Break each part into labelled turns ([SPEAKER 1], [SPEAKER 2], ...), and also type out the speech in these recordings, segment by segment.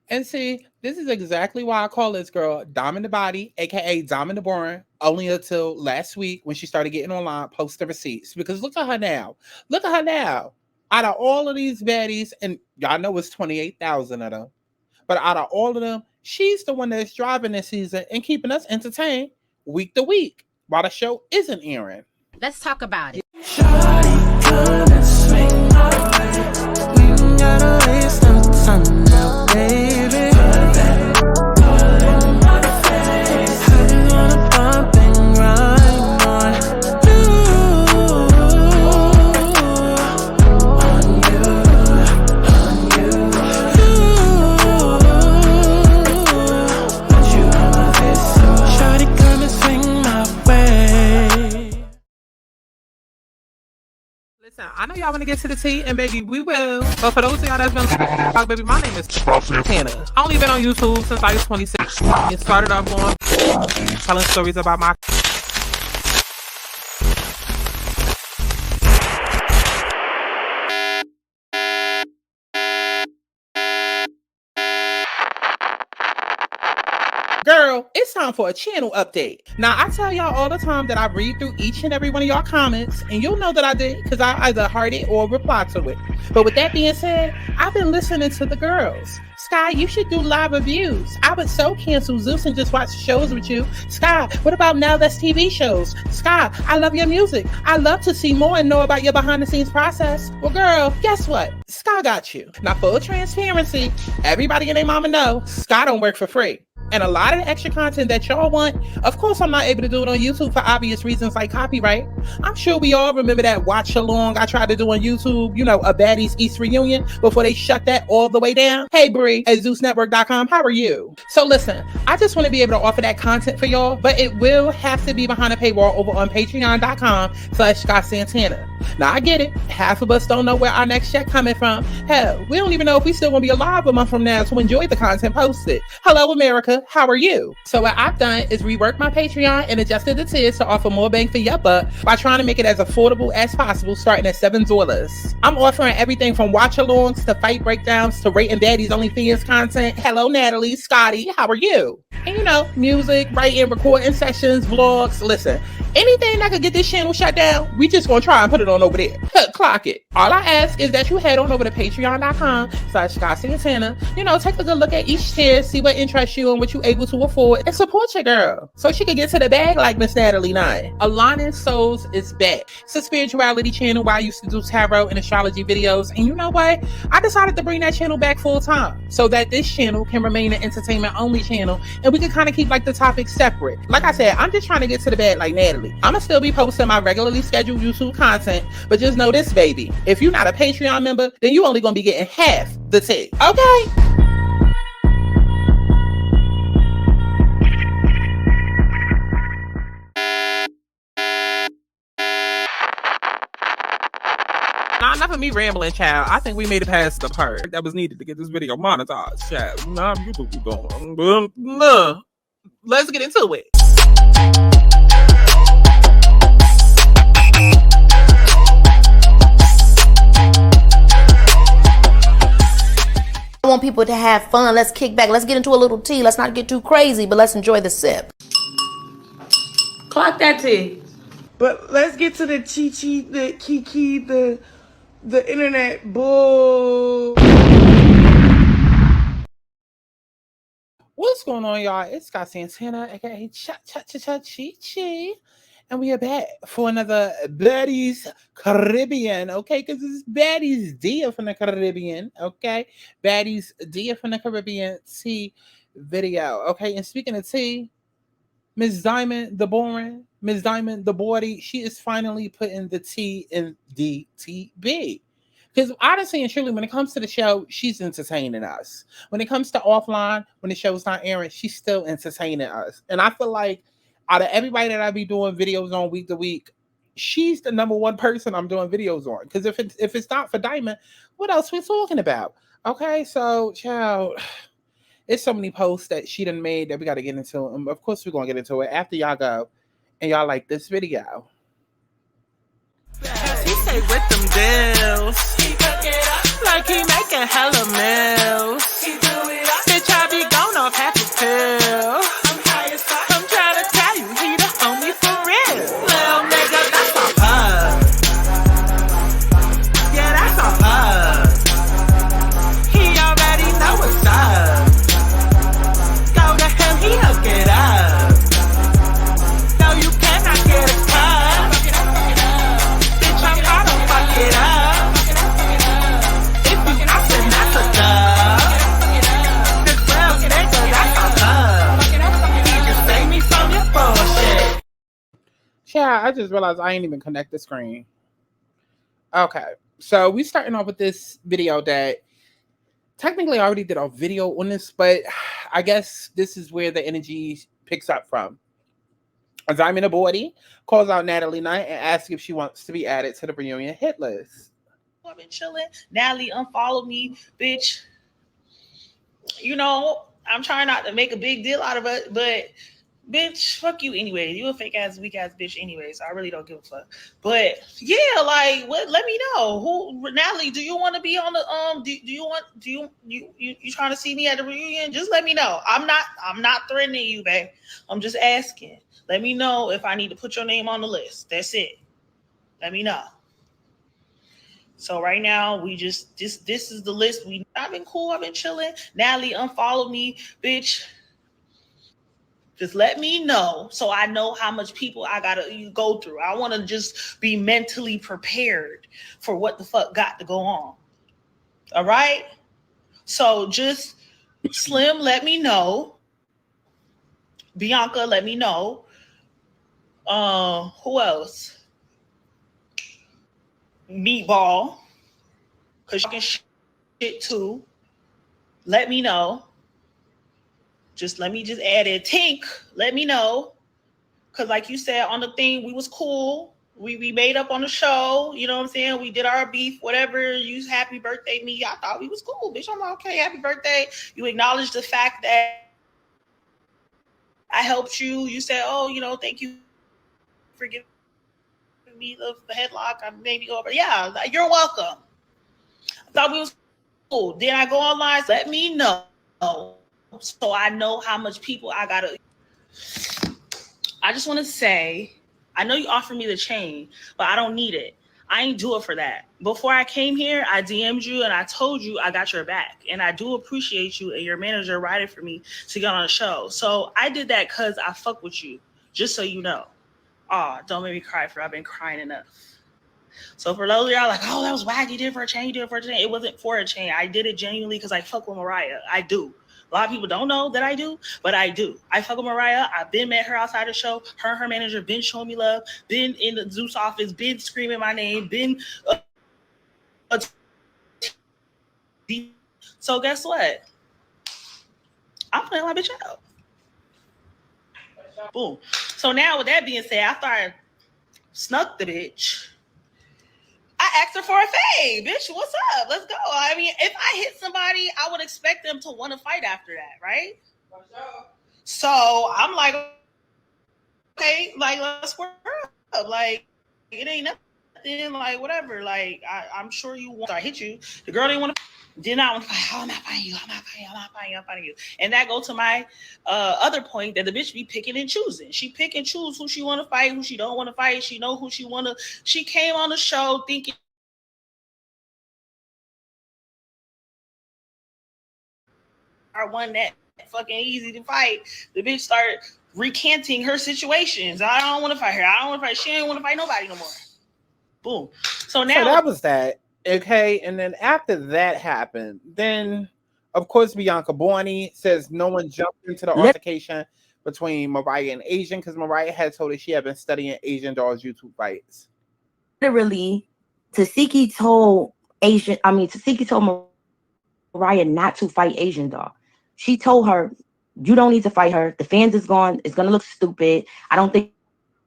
[SPEAKER 1] And see, this is exactly why I call this girl Dom in the Body, aka Dom in the Boring, only until last week when she started getting online, post the receipts. Because look at her now. Look at her now. Out of all of these baddies, and y'all know it's 28,000 of them, but out of all of them, she's the one that's driving this season and keeping us entertained week to week while the show isn't airing.
[SPEAKER 2] Let's talk about it.
[SPEAKER 3] Shawty, come and swing my way. We ain't gotta waste no time now, baby. Put that on my face. I just wanna bump and grind on you, on you. Want you on my face, so shawty, come and swing my way.
[SPEAKER 1] Listen, I know y'all want to get to the tea, and baby, we will. But for those of y'all that's been like, baby, my name is Santana. I only been on YouTube since I was 26. It started off going telling stories about my girl, it's time for a channel update. Now, I tell y'all all the time that I read through each and every one of y'all comments, and you'll know that I did because I either heard it or replied to it. But with that being said, I've been listening to the girls. Sky, you should do live reviews. I would so cancel Zeus and just watch shows with you. Sky, what about now that's TV shows? Sky, I love your music. I love to see more and know about your behind the scenes process. Well, girl, guess what? Sky got you. Now, full transparency, everybody and their mama know Sky don't work for free. And a lot of the extra content that y'all want, of course, I'm not able to do it on YouTube for obvious reasons like copyright. I'm sure we all remember that watch along I tried to do on YouTube, you know, a Baddies East reunion before they shut that all the way down. Hey, Bree at ZeusNetwork.com, how are you? So listen, I just want to be able to offer that content for y'all, but it will have to be behind a paywall over on patreon.com/SkySantana. Now, I get it. Half of us don't know where our next check coming from. Hell, we don't even know if we still gonna be alive a month from now to enjoy the content posted. Hello, America. How are you? So what I've done is rework my Patreon and adjusted the tiers to offer more bang for your buck by trying to make it as affordable as possible, starting at $7. I'm offering everything from watch-alongs to fight breakdowns to rating Baddies OnlyFans content. Hello, Natalie, Scotty, how are you? And you know, music, writing, recording sessions, vlogs. Listen, anything that could get this channel shut down, we just gonna try and put it on over there. Clock it. All I ask is that you head on over to patreon.com/SkySantana. You know, take a good look at each tier, see what interests you and what you able to afford, and support your girl so she can get to the bag like Miss Natalie Nye. Aligning Souls is back. It's a spirituality channel where I used to do tarot and astrology videos, and you know what? I decided to bring that channel back full time so that this channel can remain an entertainment only channel, and we can kind of keep like the topics separate. Like I said, I'm just trying to get to the bag like Natalie. I'ma still be posting my regularly scheduled YouTube content, but just know this, baby, if you're not a Patreon member, then you only gonna be getting half the tea, okay? Nah, enough of me rambling, child. I think we made it past the part that was needed to get this video monetized, child. Nah, YouTube keep going. Let's get into it.
[SPEAKER 2] I want people to have fun. Let's kick back. Let's get into a little tea. Let's not get too crazy, but let's enjoy the sip.
[SPEAKER 4] Clock that tea. But let's get to the chi-chi, the kiki, the internet bull.
[SPEAKER 1] What's going on, y'all? It's Scott Santana, aka Chi-Chi. And we are back for another Baddies Caribbean, okay? Because it's Baddies Dia from the Caribbean, okay? Baddies Dia from the Caribbean tea video, okay? And speaking of tea, Miss Diamond, the boring, Miss Diamond, the body, she is finally putting the T in DTB. Because honestly and truly, when it comes to the show, she's entertaining us. When it comes to offline, when the show's not airing, she's still entertaining us. And I feel like out of everybody that I be doing videos on week to week, she's the number one person I'm doing videos on. Because if it's not for Diamond, what else we talking about? Okay, so child, it's so many posts that she done made that we got to get into. And of course, we're gonna get into it after y'all go and y'all like this video. He stay with them deals, like he making hella meals. Child, I just realized I ain't even connect the screen. Okay, so we starting off with this video that technically I already did a video on this, but I guess this is where the energy picks up from. A Diamond of Body calls out Natalie Knight and asks if she wants to be added to the reunion hit list.
[SPEAKER 5] I've been chilling. Natalie unfollowed me, bitch. You know, I'm trying not to make a big deal out of it, but bitch, fuck you anyway. You a fake ass, weak ass bitch anyway, so I really don't give a fuck. But yeah, like, what? Let me know. Who, Natalie? Do you want to be on the you trying to see me at the reunion? Just let me know. I'm not threatening you, babe. I'm just asking. Let me know if I need to put your name on the list. That's it. Let me know. So right now we just this is the list. I've been cool. I've been chilling. Natalie unfollowed me, bitch. Just let me know so I know how much people I gotta go through. I want to just be mentally prepared for what the fuck got to go on. All right. So just Slim, let me know. Bianca, let me know. Who else? Meatball, because you can shit too. Let me know. Let me add it. Tink, let me know. Because like you said on the thing, we was cool. We made up on the show. You know what I'm saying? We did our beef, whatever. You happy birthday me. I thought we was cool, bitch. I'm like, okay, happy birthday. You acknowledged the fact that I helped you. You said, oh, you know, thank you for giving me the headlock. I maybe go over. Yeah, you're welcome. I thought we was cool. Then I go online. Let me know so I know how much people I gotta. I just want to say, I know you offered me the chain, but I don't need it. I ain't do it for that. Before I came here, I DM'd you and I told you I got your back. And I do appreciate you and your manager writing for me to get on the show. So I did that because I fuck with you, just so you know. Oh, don't make me cry for I've been crying enough. So for those of y'all like, oh, that was whack. You did it for a chain. You did it for a chain. It wasn't for a chain. I did it genuinely because I fuck with Mariah. I do. A lot of people don't know that I do, but I do. I fuck with Mariah. I've been met her outside the show. Her and her manager been showing me love, been in the Zeus office, been screaming my name, been... So guess what? I'm playing my bitch out. Boom. So now with that being said, after I snuck the bitch, I asked her for a fade. Bitch, what's up? Let's go. I mean, if I hit somebody, I would expect them to want to fight after that, right? For sure. So I'm like, okay, like, let's work up. Like, it ain't nothing, like, whatever. Like, I'm sure you want. So I hit you. The girl didn't want to. Did not want to fight. Oh, I'm not fighting you. I'm not fighting you. And that goes to my other point that the bitch be picking and choosing. She pick and choose who she want to fight, who she don't want to fight. She know who she want to. She came on the show thinking I won that fucking easy to fight. The bitch started recanting her situations. I don't want to fight her. I don't want to fight. She ain't want to fight nobody no more. Boom. So now
[SPEAKER 1] that was that. Okay, and then after that happened, then of course Bianca Borney says no one jumped into the altercation between Mariah and Asian because Mariah had told her she had been studying Asian dolls' YouTube fights.
[SPEAKER 6] Literally, Tesehki told Mariah not to fight Asian doll. She told her, you don't need to fight her. The fans is gone. It's gonna look stupid. I don't think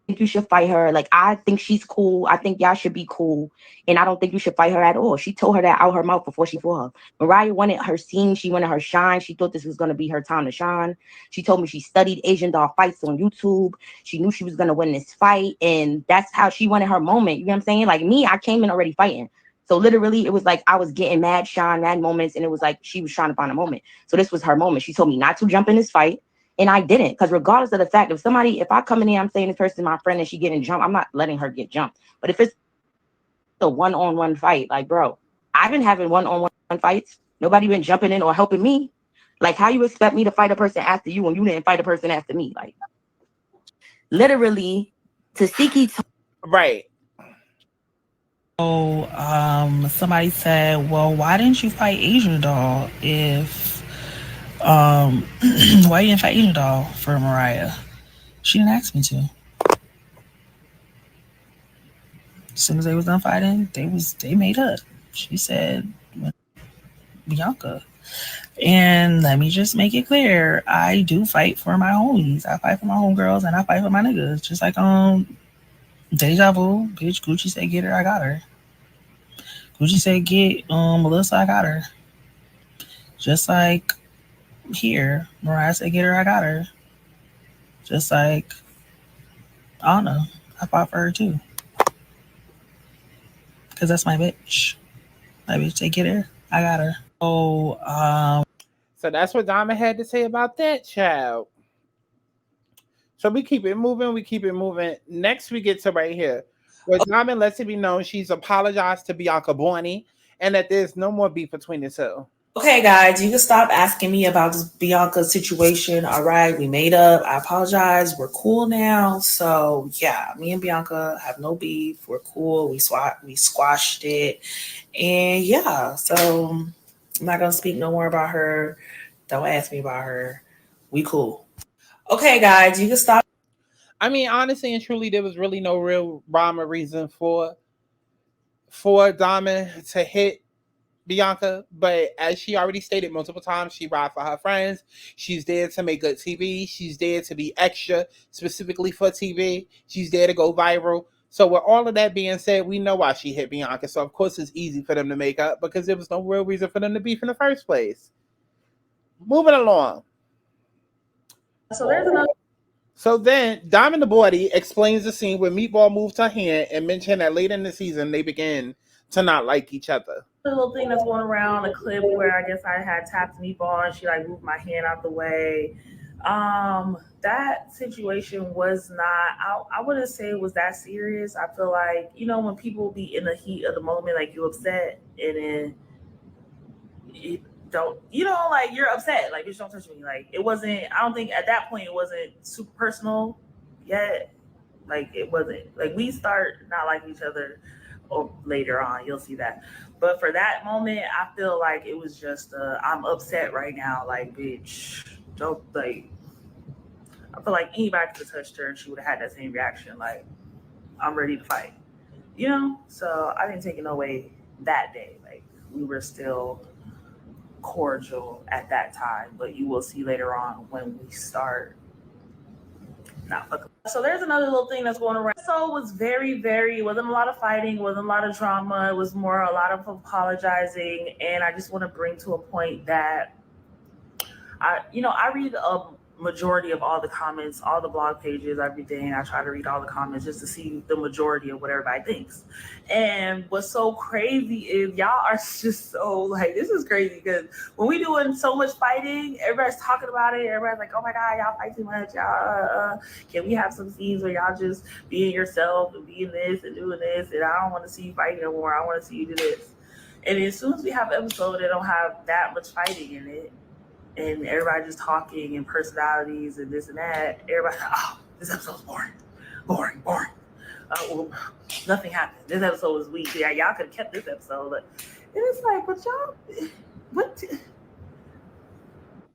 [SPEAKER 6] you should fight her. Like, I think she's cool. I think y'all should be cool. And I don't think you should fight her at all. She told her that out her mouth before she fought her. Mariah wanted her scene. She wanted her shine. She thought this was going to be her time to shine. She told me she studied Asian doll fights on YouTube. She knew she was going to win this fight. And that's how she wanted her moment. You know what I'm saying? Like me, I came in already fighting. So literally, it was like I was getting mad shine, mad moments. And it was like she was trying to find a moment. So this was her moment. She told me not to jump in this fight. And I didn't, because regardless of the fact, if I come in here, I'm saying this person is my friend and she getting jumped, I'm not letting her get jumped. But if it's a one-on-one fight, like, bro, I've been having one-on-one fights. Nobody been jumping in or helping me. Like, how you expect me to fight a person after you when you didn't fight a person after me? Like, literally, Tesehki.
[SPEAKER 1] Right.
[SPEAKER 5] So, somebody said, well, why didn't you fight Asian doll if... why you didn't fight Asian doll for Mariah? She didn't ask me to. As soon as they was done fighting, they made up. She said, Bianca. And let me just make it clear, I do fight for my homies. I fight for my homegirls and I fight for my niggas. Just like Deja Vu, bitch, Gucci said get her, I got her. Gucci said get Melissa, I got her. Just like here, Mariah said get her, I got her. Just like Anna, I fought for her too. Cause that's my bitch. My bitch said get her, I got her.
[SPEAKER 1] So that's what Diamond had to say about that, child. So we keep it moving. Next, we get to right here, where Diamond lets it be known she's apologized to Bianca Bourne and that there's no more beef between the two.
[SPEAKER 4] Okay, guys, you can stop asking me about this Bianca situation. All right, we made up. I apologize. We're cool now. So yeah, me and Bianca have no beef. We're cool. We squashed it, and yeah. So I'm not gonna speak no more about her. Don't ask me about her. We cool. Okay, guys, you can stop.
[SPEAKER 1] I mean, honestly and truly, there was really no real rhyme or reason for Diamond to hit Bianca, but as she already stated multiple times, she rides for her friends. She's there to make good TV. She's there to be extra, specifically for TV. She's there to go viral. So with all of that being said, we know why she hit Bianca. So of course it's easy for them to make up because there was no real reason for them to beef in the first place. Moving along. So then Diamond the Body explains the scene where Meatball moved her hand and mentioned that later in the season they begin to not like each other.
[SPEAKER 4] The little thing that's going around, a clip where I guess I had tapped Meatball and she like moved my hand out the way. That situation was not, I wouldn't say it was that serious. I feel like, you know, when people be in the heat of the moment, like you upset and then you don't, you know, like you're upset, like bitch, don't touch me. Like it wasn't, I don't think at that point it wasn't super personal yet. Like it wasn't, like we start not liking each other or later on, you'll see that. But for that moment, I feel like it was just, I'm upset right now. Like, bitch, don't, like, I feel like anybody could have touched her and she would have had that same reaction. Like, I'm ready to fight, you know? So I didn't take it no way that day. Like, we were still cordial at that time. But you will see later on when we start not fucking. So there's another little thing that's going around. So it was wasn't a lot of fighting, wasn't a lot of drama. It was more a lot of apologizing. And I just want to bring to a point that I read a majority of all the comments, all the blog pages, everything. I try to read all the comments just to see the majority of what everybody thinks. And what's so crazy is y'all are just so like, this is crazy because when we doing so much fighting, everybody's talking about it. Everybody's like, oh my God, y'all fight too much. Y'all, can we have some scenes where y'all just being yourself and being this and doing this? And I don't want to see you fight no more. I want to see you do this. And as soon as we have an episode that don't have that much fighting in it, and everybody just talking and personalities and this and that, everybody, oh, this episode's boring. Well, nothing happened. This episode was weak. Yeah, y'all could have kept this episode. But it's like, but y'all, what? This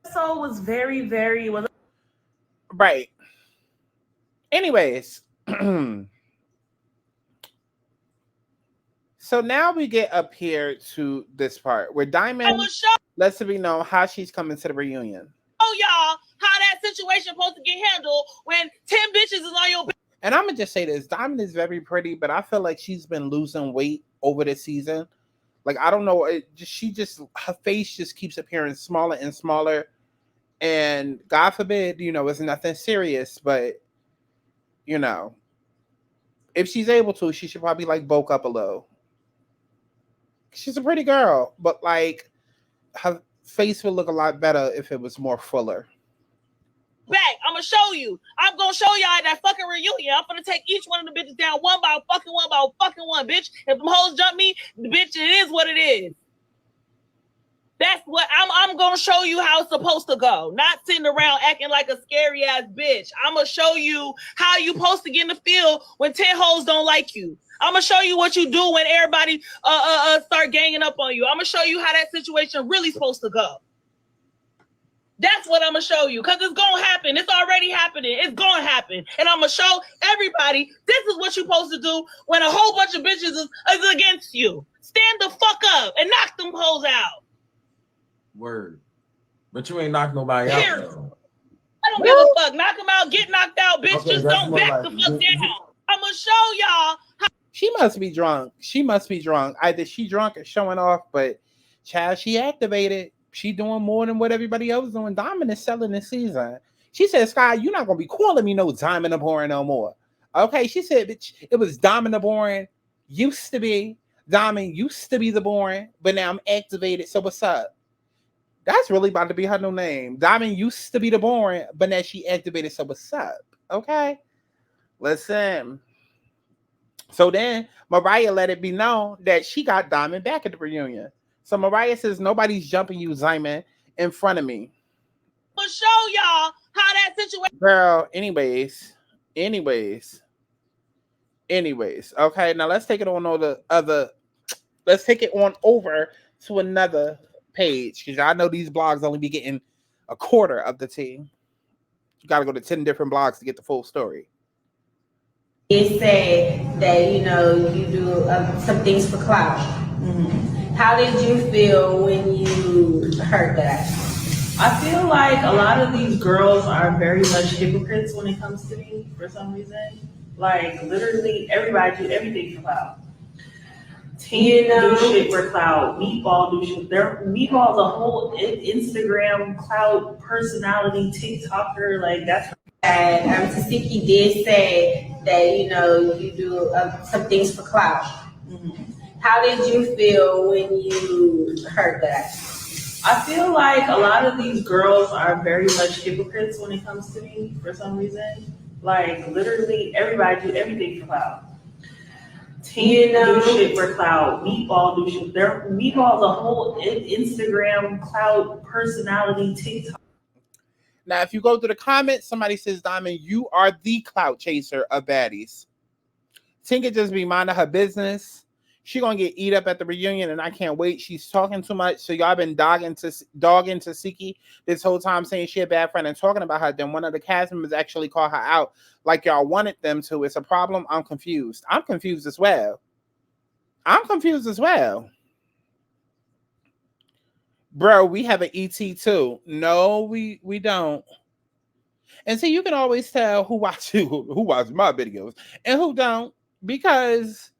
[SPEAKER 4] episode was very,
[SPEAKER 1] right. Anyways, so now we get up here to this part where Diamond lets it be known how she's coming to the reunion.
[SPEAKER 5] Oh, y'all, how that situation supposed to get handled when 10 bitches is on your back.
[SPEAKER 1] And I'm gonna just say this: Diamond is very pretty, but I feel like she's been losing weight over the season. Like I don't know, her face just keeps appearing smaller and smaller. And God forbid, it's nothing serious, but if she's able to, she should probably like bulk up a little. She's a pretty girl, but like her face would look a lot better if it was more fuller.
[SPEAKER 5] Back, I'm gonna show you. I'm gonna show y'all at that fucking reunion. I'm gonna take each one of the bitches down one by fucking one, bitch. If them hoes jump me, bitch, it is what it is. That's what I'm gonna show you how it's supposed to go. Not sitting around acting like a scary ass bitch. I'm gonna show you how you supposed to get in the field when 10 hoes don't like you. I'm gonna show you what you do when everybody start ganging up on you. I'm gonna show you how that situation really supposed to go. That's what I'm gonna show you, because it's gonna happen. It's already happening. It's gonna happen. And I'm gonna show everybody this is what you're supposed to do when a whole bunch of bitches is against you. Stand the fuck up and knock them hoes out.
[SPEAKER 7] Word. But you ain't knock nobody out. Though.
[SPEAKER 5] I don't give a fuck. Knock them out, get knocked out, bitch.
[SPEAKER 7] Okay,
[SPEAKER 5] just don't back the fuck down. I'm gonna show y'all how.
[SPEAKER 1] She must be drunk. She must be drunk. Either she drunk or showing off, but child, she activated. She doing more than what everybody else is doing. Diamond is selling this season. She said, Sky, you're not going to be calling me no Diamond the Boring no more. Okay, she said, bitch, it was Diamond the Boring. Used to be. Diamond used to be the boring, but now I'm activated. So what's up? That's really about to be her new name. Diamond used to be the boring, but now she activated. So what's up? Okay, listen. So then Mariah let it be known that she got Diamond back at the reunion. So Mariah says, nobody's jumping you, Diamond, in front of me.
[SPEAKER 5] I'm gonna show y'all how that situation.
[SPEAKER 1] Girl, anyways. Okay, now let's take it on let's take it on over to another page, because y'all know these blogs only be getting a quarter of the tea. You got to go to 10 different blogs to get the full story.
[SPEAKER 8] It said that, you know, you do some things for clout. Mm-hmm. How did you feel when you heard that?
[SPEAKER 4] I feel like a lot of these girls are very much hypocrites when it comes to me for some reason. Like, literally, everybody do everything for clout. Team do shit for clout. Meatball do shit. Meatball's a whole Instagram clout personality, TikToker. Like, that's.
[SPEAKER 8] And Tesehki did say that, you know, you do some things for clout. Mm-hmm. How did you feel when you heard that?
[SPEAKER 4] I feel like a lot of these girls are very much hypocrites when it comes to me for some reason. Like, literally, everybody do everything for clout. Team do shit for clout. Meatball do shit. Meatball's a whole Instagram clout personality, TikTok.
[SPEAKER 1] Now, if you go to the comments, somebody says, Diamond, you are the clout chaser of baddies. Tinka just be minding her business. She gonna get eat up at the reunion, and I can't wait. She's talking too much. So y'all been dogging Tesehki this whole time, saying she a bad friend and talking about her. Then one of the cast members actually called her out like y'all wanted them to. It's a problem. I'm confused. I'm confused as well. Bro, we have an ET too. No, we don't. And see, you can always tell who watches my videos and who don't, because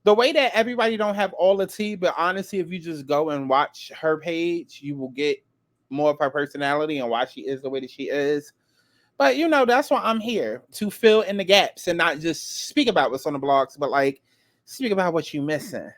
[SPEAKER 1] the way that everybody don't have all the tea, but honestly, if you just go and watch her page, you will get more of her personality and why she is the way that she is. But, you know, that's why I'm here, to fill in the gaps and not just speak about what's on the blogs, but, like, speak about what you're missing.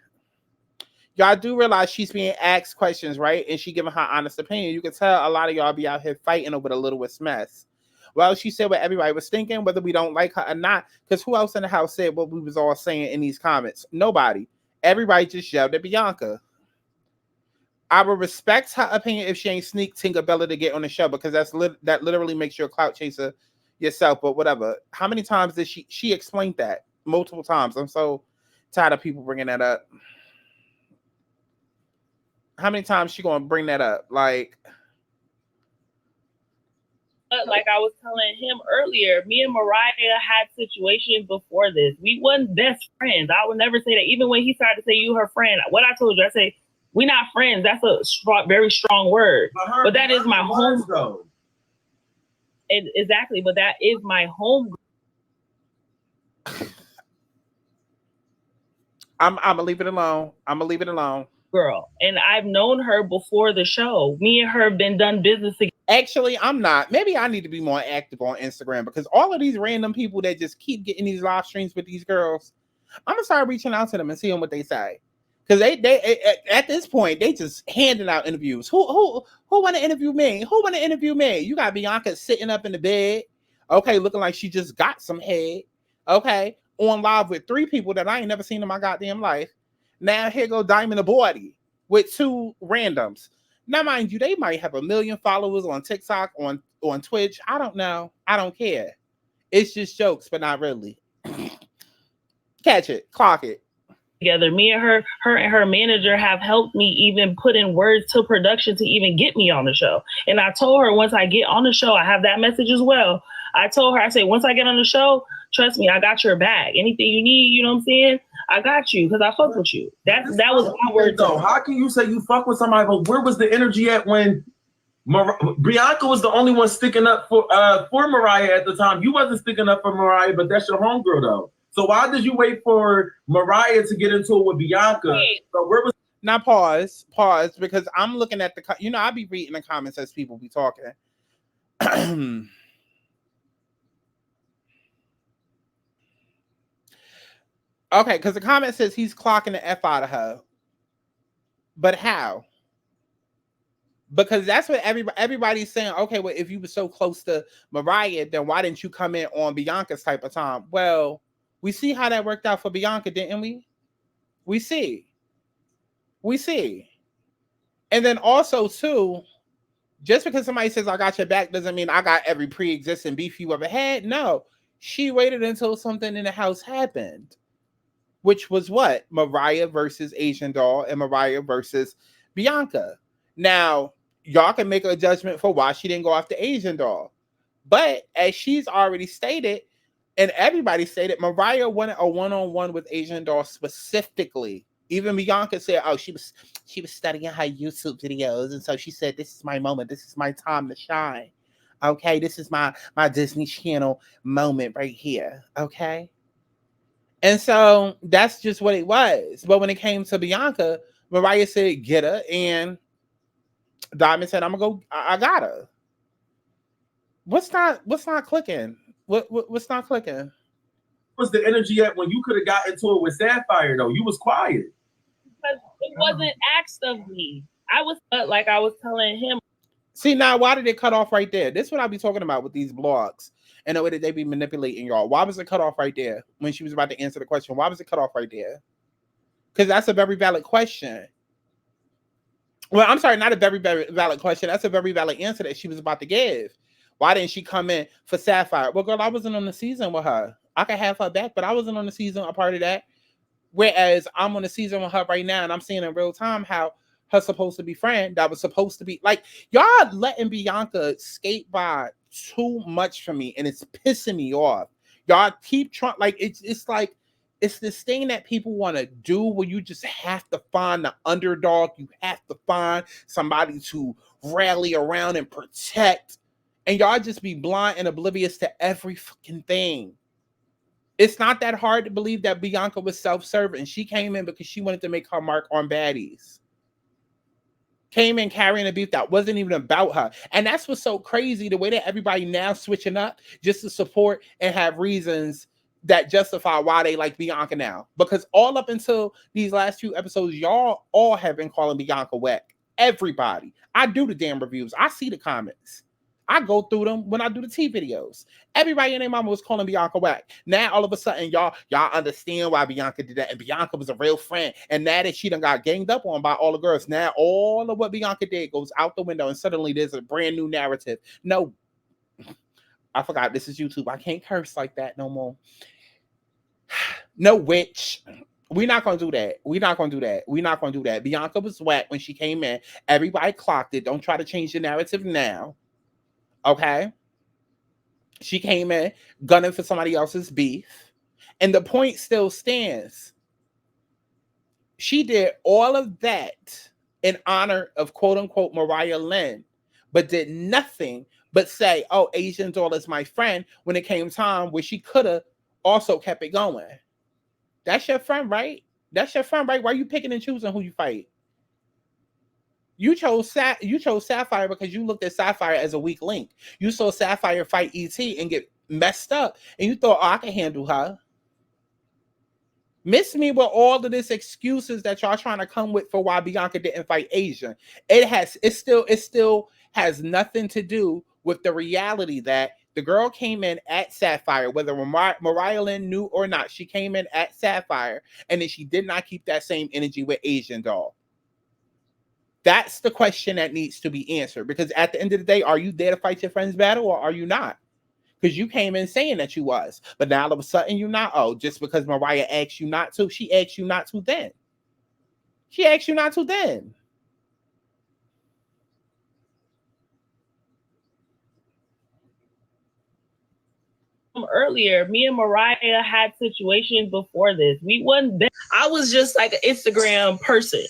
[SPEAKER 1] Y'all do realize she's being asked questions, right? And she giving her honest opinion. You can tell a lot of y'all be out here fighting over the littlest mess. Well, she said what everybody was thinking, whether we don't like her or not, because who else in the house said what we was all saying in these comments? Nobody. Everybody just yelled at Bianca. I would respect her opinion if she ain't sneak Tinkerbella to get on the show, because that literally makes you a clout chaser yourself, but whatever. How many times did she explained that? Multiple times. I'm so tired of people bringing that up. How many times she gonna bring that up? Like
[SPEAKER 5] I was telling him earlier, me and Mariah had situations before this. We wasn't best friends. I would never say that. Even when he started to say you her friend, what I told you, I say we not friends. That's a very strong word. But that is my home girl. Exactly, but that is my home.
[SPEAKER 1] I'm gonna leave it alone.
[SPEAKER 5] Girl, and I've known her before the show. Me and her have been done business together.
[SPEAKER 1] Actually, I'm not. Maybe I need to be more active on Instagram, because all of these random people that just keep getting these live streams with these girls, I'm gonna start reaching out to them and seeing what they say. Because they at this point they just handing out interviews. Who want to interview me? Who want to interview me? You got Bianca sitting up in the bed, okay, looking like she just got some head, okay, on live with 3 people that I ain't never seen in my goddamn life. Now here go Diamond the Body with 2 randoms. Now, mind you, they might have 1 million followers on TikTok, on Twitch. I don't know. I don't care. It's just jokes, but not really. Catch it. Clock it.
[SPEAKER 4] together. Me and her and her manager have helped me even put in words to production to even get me on the show. And I told her once I get on the show, I have that message as well. I told her, I said, once I get on the show, trust me, I got your back. Anything you need, you know what I'm saying? I got you because I fuck with you. That was my word.
[SPEAKER 7] So how can you say you fuck with somebody, but where was the energy at when Bianca was the only one sticking up for Mariah at the time? You wasn't sticking up for Mariah, but that's your homegirl though. So why did you wait for Mariah to get into it with Bianca? So where was
[SPEAKER 1] now pause because I'm looking at the I be reading the comments as people be talking. Okay, because the comment says he's clocking the F out of her. But how? Because that's what everybody's saying. Okay, well, if you were so close to Mariah, then why didn't you come in on Bianca's type of time? Well, we see how that worked out for Bianca, didn't we? We see. And then also, too, just because somebody says I got your back doesn't mean I got every pre-existing beef you ever had. No, she waited until something in the house happened. Which was what? Mariah versus Asian Doll and Mariah versus Bianca. Now, y'all can make a judgment for why she didn't go after Asian Doll. But as she's already stated, and everybody stated, Mariah wanted a one-on-one with Asian Doll specifically. Even Bianca said, oh, she was studying her YouTube videos. And so she said, this is my moment. This is my time to shine. Okay, this is my Disney Channel moment right here. Okay. And so that's just what it was. But when it came to Bianca, Mariah said, get her. And Diamond said, I'm going to go. I got her. What's not clicking? What's not clicking?
[SPEAKER 7] Was the energy at when you could have got into it with Sapphire, though? You was quiet.
[SPEAKER 4] Because it wasn't asked of me. I was telling him.
[SPEAKER 1] See, now, why did it cut off right there? This is what I be talking about with these blogs. And the way that they be manipulating y'all. Why was it cut off right there when she was about to answer the question? Why was it cut off right there? Because that's a very valid question. Well, I'm sorry, not a very, very valid question. That's a very valid answer that she was about to give. Why didn't she come in for Sapphire? Well, girl, I wasn't on the season with her. I could have her back, but I wasn't on the season a part of that. Whereas I'm on the season with her right now, and I'm seeing in real time how her supposed to be friend that was supposed to be like, y'all letting Bianca skate by too much for me, and it's pissing me off. Y'all keep trying, like it's like it's this thing that people want to do where you just have to find the underdog, you have to find somebody to rally around and protect, and y'all just be blind and oblivious to every fucking thing. It's not that hard to believe that Bianca was self-serving. She came in because she wanted to make her mark on Baddies. Came in carrying a beef that wasn't even about her. And that's what's so crazy, the way that everybody now switching up just to support and have reasons that justify why they like Bianca now. Because all up until these last few episodes, y'all all have been calling Bianca whack. Everybody. I do the damn reviews. I see the comments. I go through them when I do the tea videos. Everybody and their mama was calling Bianca whack. Now all of a sudden, y'all understand why Bianca did that. And Bianca was a real friend. And now that she done got ganged up on by all the girls, now all of what Bianca did goes out the window, and suddenly there's a brand new narrative. No, I forgot this is YouTube. I can't curse like that no more. No, witch. We're not going to do that. We're not going to do that. We're not going to do that. Bianca was whack when she came in. Everybody clocked it. Don't try to change the narrative now. Okay? She came in gunning for somebody else's beef. And the point still stands. She did all of that in honor of quote-unquote Mariah Lynn, but did nothing but say, oh, Asian Doll is my friend, when it came time where she could have also kept it going. That's your friend, right? That's your friend, right? Why are you picking and choosing who you fight? You chose Sapphire because you looked at Sapphire as a weak link. You saw Sapphire fight ET and get messed up, and you thought, oh, I can handle her. Miss me with all of this excuses that y'all trying to come with for why Bianca didn't fight Asia. It still has nothing to do with the reality that the girl came in at Sapphire, whether Mariah Lynn knew or not. She came in at Sapphire, and then she did not keep that same energy with Asian Doll. That's the question that needs to be answered, because at the end of the day, are you there to fight your friend's battle or are you not? Because you came in saying that you was. But now all of a sudden you're not. Oh, just because Mariah asked you not to, she asked you not to then. She asked you not to then.
[SPEAKER 5] Earlier, me and Mariah had situations before this. We wasn't. I was just like an Instagram person.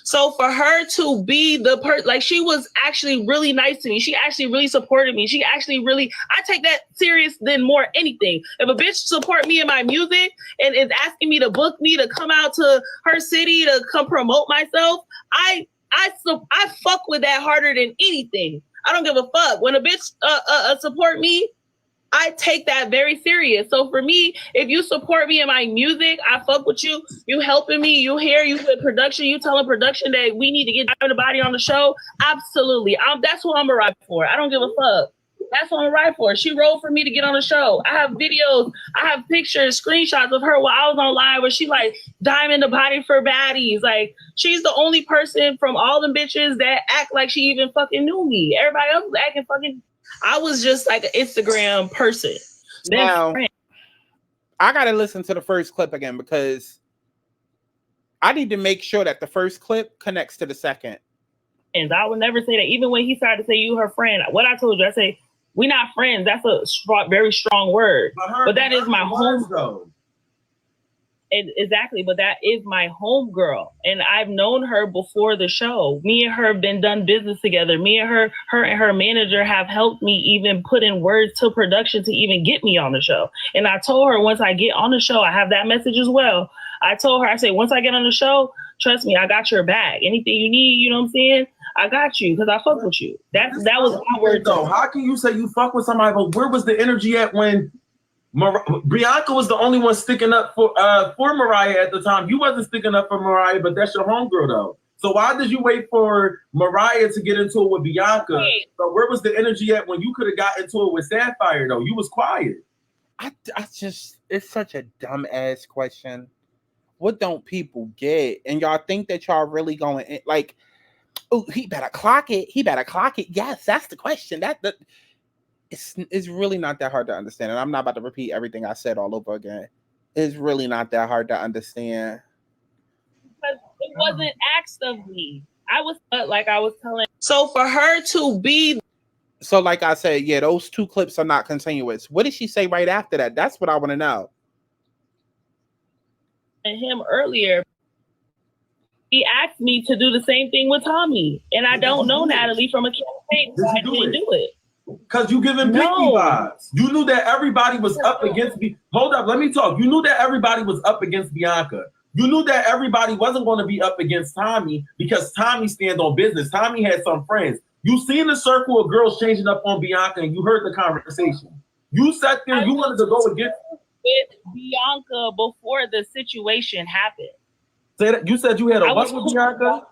[SPEAKER 5] So for her to be the person, like, she was actually really nice to me. She actually really supported me. She actually really, I take that serious than more anything. If a bitch support me in my music and is asking me to book me to come out to her city to come promote myself, I fuck with that harder than anything. I don't give a fuck. When a bitch support me, I take that very serious. So for me, if you support me in my music, I fuck with you. You helping me. You here. You with production. You telling production that we need to get the body on the show. Absolutely. That's what I'm a ride for. I don't give a fuck. That's what I'm a ride for. She wrote for me to get on the show. I have videos. I have pictures, screenshots of her while I was on live where she like diamond the body for baddies. Like, she's the only person from all them bitches that act like she even fucking knew me. Everybody else was acting fucking. I was just like an Instagram person.
[SPEAKER 1] Now, I got to listen to the first clip again because I need to make sure that the first clip connects to the second.
[SPEAKER 5] And I would never say that. Even when he started to say you her friend, what I told you, I say, we not friends. That's a very strong word. But that is my home girl. Exactly, but that is my home girl, and I've known her before the show. Me and her have been done business together. Me and her and her manager have helped me even put in words to production to even get me on the show. And I told her once I get on the show, I have that message as well. I told her, I said, once I get on the show, trust me, I got your back. Anything you need, you know what I'm saying? I got you because I fuck with you. That was my word.
[SPEAKER 7] Though, how can you say you fuck with somebody, but where was the energy at when Bianca was the only one sticking up for Mariah at the time? You wasn't sticking up for Mariah, but that's your homegirl though. So why did you wait for Mariah to get into it with Bianca? Wait. So where was the energy at when you could have got into it with Sapphire though? You was quiet.
[SPEAKER 1] I just, it's such a dumb ass question. What don't people get? And y'all think that y'all really going in, like, oh, he better clock it. He better clock it. Yes, that's the question. It's really not that hard to understand. And I'm not about to repeat everything I said all over again. It's really not that hard to understand.
[SPEAKER 5] Because it wasn't asked of me. I was like I was telling. So for her to be.
[SPEAKER 1] So like I said, yeah, those two clips are not continuous. What did she say right after that? That's what I want to know.
[SPEAKER 5] And him earlier, he asked me to do the same thing with Tommy. And I don't know Natalie from a campaign, so I didn't do it.
[SPEAKER 7] Because you giving Pinky vibes. You knew that everybody was up against me. Hold up, let me talk. You knew that everybody was up against Bianca. You knew that everybody wasn't going to be up against Tommy because Tommy stands on business. Tommy had some friends. You seen the circle of girls changing up on Bianca and you heard the conversation. You sat there, you wanted to go against
[SPEAKER 5] with Bianca before the situation happened.
[SPEAKER 7] Say that you said you had a what with Bianca?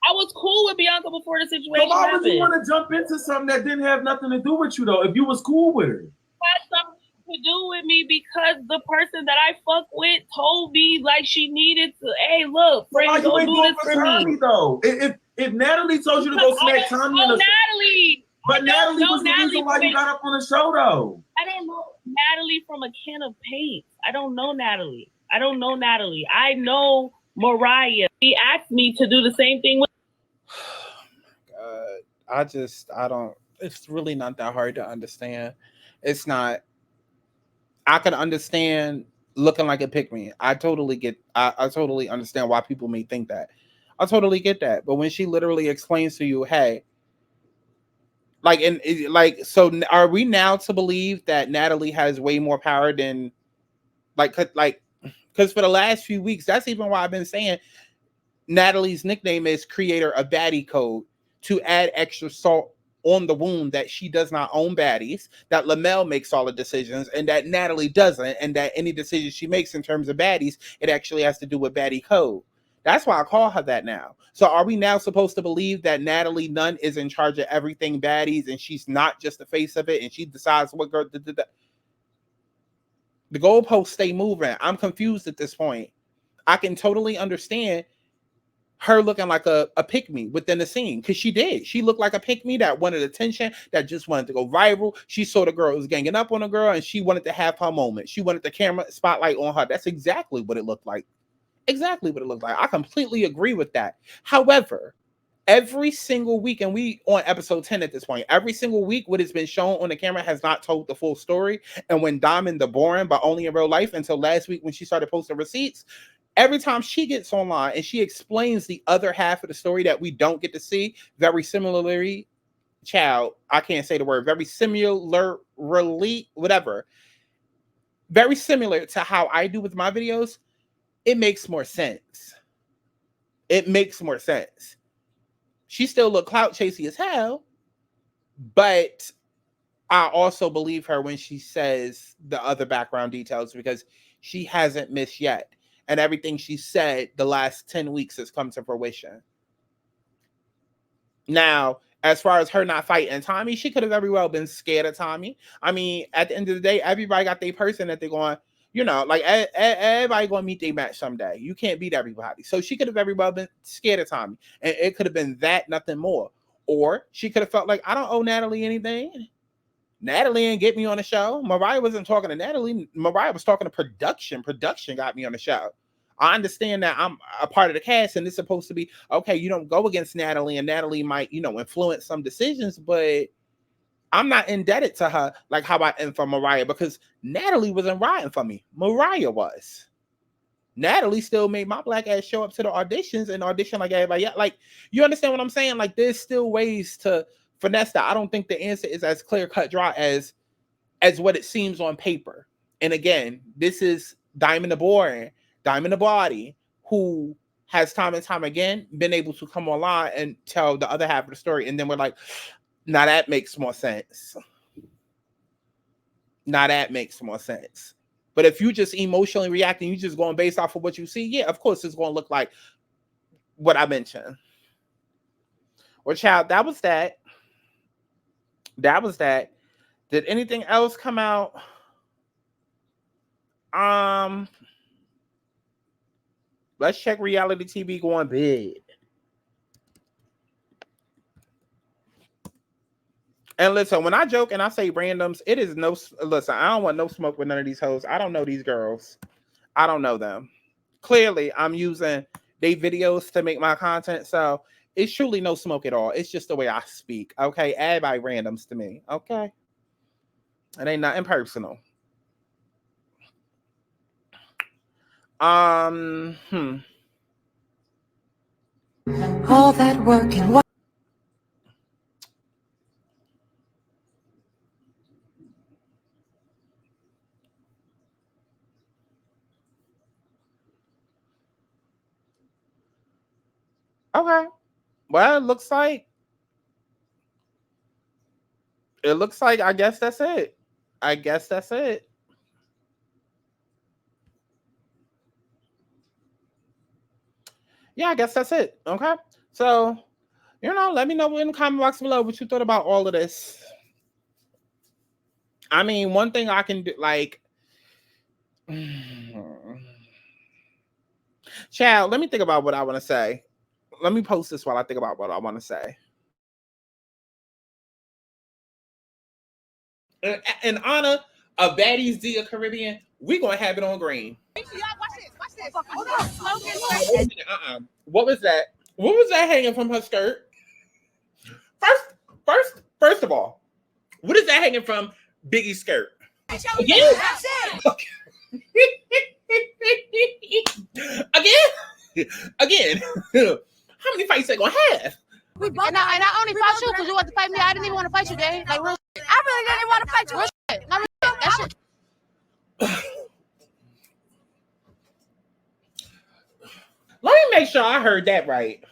[SPEAKER 5] I was cool with Bianca before the situation
[SPEAKER 7] happened. So why
[SPEAKER 5] happened.
[SPEAKER 7] would you want to jump into something that didn't have nothing to do with you though? If you was cool with her,
[SPEAKER 5] it had something to do with me because the person that I fuck with told me like she needed to. Hey, look, friend, go do this for me.
[SPEAKER 7] Though, if Natalie told you to go smack Tommy,
[SPEAKER 5] Natalie.
[SPEAKER 7] But Natalie was the reason why you got up on the show though.
[SPEAKER 5] I don't know Natalie from a can of paint. I don't know Natalie. I know Mariah. He asked me to do the same thing with.
[SPEAKER 1] I don't. It's really not that hard to understand. It's not. I can understand looking like a pick-me. I totally get. I totally understand why people may think that. I totally get that. But when she literally explains to you, hey, so are we now to believe that Natalie has way more power than, because for the last few weeks, that's even why I've been saying Natalie's nickname is Creator of Baddie Code to add extra salt on the wound that she does not own baddies, that Lamel makes all the decisions, and that Natalie doesn't, and that any decision she makes in terms of baddies, it actually has to do with Baddie Code. That's why I call her that now. So are we now supposed to believe that Natalie Nunn is in charge of everything baddies and she's not just the face of it and she decides what girl... The goalposts stay moving. I'm confused at this point. I can totally understand her looking like a pick-me within the scene, because she did. She looked like a pick-me that wanted attention, that just wanted to go viral. She saw the girl was ganging up on a girl, and she wanted to have her moment. She wanted the camera spotlight on her. That's exactly what it looked like. Exactly what it looked like. I completely agree with that. However, every single week, and we on episode 10 at this point, every single week what has been shown on the camera has not told the full story. And when Diamond the Boring, but only in real life, until last week when she started posting receipts, every time she gets online and she explains the other half of the story that we don't get to see, very similarly, I can't say the word, very similarly, whatever, very similar to how I do with my videos, it makes more sense. It makes more sense. She still look clout chasey as hell, but I also believe her when she says the other background details, because she hasn't missed yet. And everything she said the last 10 weeks has come to fruition. Now, as far as her not fighting Tommy, she could have very well been scared of Tommy. I mean, at the end of the day, everybody got their person that they're going, you know, like everybody going to meet their match someday. You can't beat everybody. So she could have very well been scared of Tommy. And it could have been that, nothing more. Or she could have felt like, I don't owe Natalie anything. Natalie didn't get me on the show. Mariah wasn't talking to Natalie. Mariah was talking to production. Production got me on the show. I understand that I'm a part of the cast and it's supposed to be, okay, you don't go against Natalie and Natalie might, you know, influence some decisions, but I'm not indebted to her like how I am for Mariah, because Natalie wasn't riding for me. Mariah was. Natalie still made my black ass show up to the auditions and audition like everybody else. Like, you understand what I'm saying? Like, there's still ways to finesse that. I don't think the answer is as clear cut dry as what it seems on paper. And again, this is Diamond the Boring, Diamond the Body, who has time and time again been able to come online and tell the other half of the story. And then we're like, now that makes more sense. Now that makes more sense. But if you just emotionally reacting, you just going based off of what you see, yeah, of course it's going to look like what I mentioned. Well, child, that was that. That was that. Did anything else come out? Let's check reality TV going big. And listen, when I joke and I say randoms, it is no, listen, I don't want no smoke with none of these hoes. I don't know these girls. I don't know them. Clearly, I'm using their videos to make my content, so it's truly no smoke at all. It's just the way I speak, okay? Everybody randoms to me, okay? It ain't nothing personal.
[SPEAKER 3] All that work and what?
[SPEAKER 1] Okay. Well, it looks like I guess that's it. I guess that's it. Yeah, I guess that's it. Okay. So, you know, let me know in the comment box below what you thought about all of this. I mean, one thing I can do, like, child, let me think about what I want to say. Let me post this while I think about what I want to say. In honor of Baddies D of Caribbean, we're going to have it on green.
[SPEAKER 2] Watch this.
[SPEAKER 1] What was that? What was that hanging from her skirt? First of all, what is that hanging from Biggie's skirt? Again? Again. How many fights they gonna have?
[SPEAKER 2] And I only fought you because you want to fight me. I didn't even want to fight you, gang. Like, real shit. I really didn't even want to fight you. Real shit. No, real shit. That shit.
[SPEAKER 1] Let me make sure I heard that right.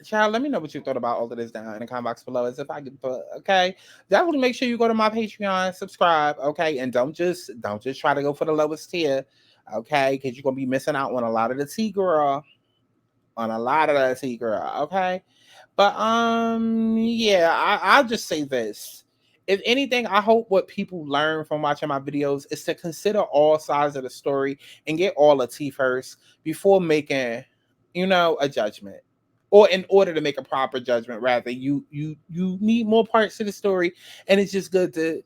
[SPEAKER 1] Child, let me know what you thought about all of this down in the comment box below. As if I could put, okay. Definitely make sure you go to my Patreon, subscribe, okay, and don't just try to go for the lowest tier, okay, because you're gonna be missing out on a lot of the tea, girl. Okay. But yeah, I'll just say this. if anything, I hope what people learn from watching my videos is to consider all sides of the story and get all the tea first before making, a judgment. Or in order to make a proper judgment, rather, you need more parts to the story, and it's just good to,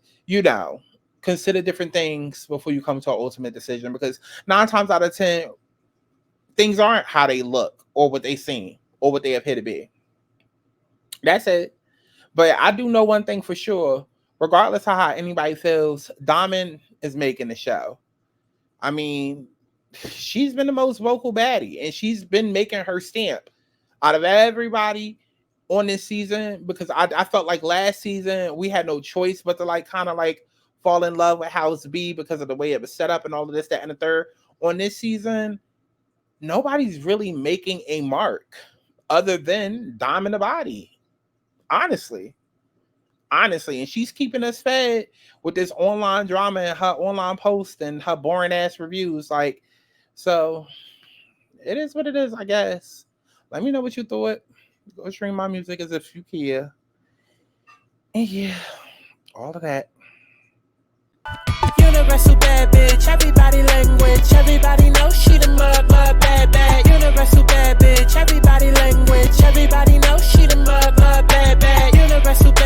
[SPEAKER 1] consider different things before you come to an ultimate decision, because 9 times out of 10, things aren't how they look or what they seem or what they appear to be. That's it. But I do know one thing for sure, regardless of how anybody feels, Diamond is making the show. I mean, she's been the most vocal baddie, and she's been making her stamp out of everybody on this season, because I felt like last season we had no choice but to kind of fall in love with House B because of the way it was set up and all of this, that, and the third. On this season, nobody's really making a mark other than Diamond the Body. Honestly, and she's keeping us fed with this online drama and her online posts and her boring ass reviews. So it is what it is, I guess. Let me know what you thought. Go stream my music as if you care. And yeah, all of that.
[SPEAKER 3] Universal bad bitch, everybody language, everybody knows she the mud bad. Universal bad bitch, everybody language, everybody knows she the mud bad. Universal bad